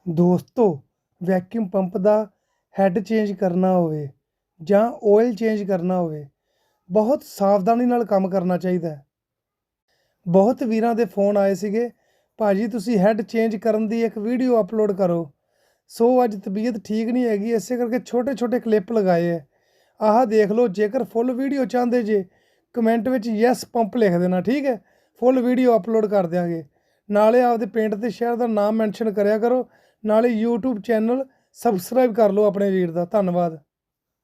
ਦੋਸਤੋ, vacuum pump ਦਾ head change ਕਰਨਾ ਹੋਵੇ ਜਾਂ ਆਇਲ ਚੇਂਜ ਕਰਨਾ ਹੋਵੇ, ਬਹੁਤ ਸਾਵਧਾਨੀ ਨਾਲ ਕੰਮ ਕਰਨਾ ਚਾਹੀਦਾ ਹੈ। ਬਹੁਤ ਵੀਰਾਂ ਦੇ ਫੋਨ ਆਏ ਸੀਗੇ, ਭਾਜੀ ਤੁਸੀਂ ਹੈਡ ਚੇਂਜ ਕਰਨ ਦੀ ਇੱਕ ਵੀਡੀਓ ਅਪਲੋਡ ਕਰੋ। ਸੋ ਅੱਜ ਤਬੀਅਤ ਠੀਕ ਨਹੀਂ ਹੈਗੀ, ਇਸੇ ਕਰਕੇ ਛੋਟੇ ਛੋਟੇ ਕਲਿੱਪ ਲਗਾਏ ਹੈ। ਆਹ ਦੇਖ ਲਓ, ਜੇਕਰ ਫੁੱਲ ਵੀਡੀਓ ਚਾਹੁੰਦੇ ਜੇ ਕਮੈਂਟ ਵਿੱਚ ਯੈਸ ਪੰਪ ਲਿਖ ਦੇਣਾ, ਠੀਕ ਹੈ। ਫੁੱਲ ਵੀਡੀਓ ਅਪਲੋਡ ਕਰ ਦਿਆਂਗੇ। ਨਾਲੇ ਆਪਦੇ ਪਿੰਡ ਤੇ ਸ਼ਹਿਰ ਦਾ ਨਾਮ ਮੈਂਸ਼ਨ ਕਰਿਆ ਕਰੋ, ਨਾਲੇ YouTube ਚੈਨਲ ਸਬਸਕ੍ਰਾਈਬ ਕਰ ਲਓ ਆਪਣੇ ਵੀਰ ਦਾ। ਧੰਨਵਾਦ।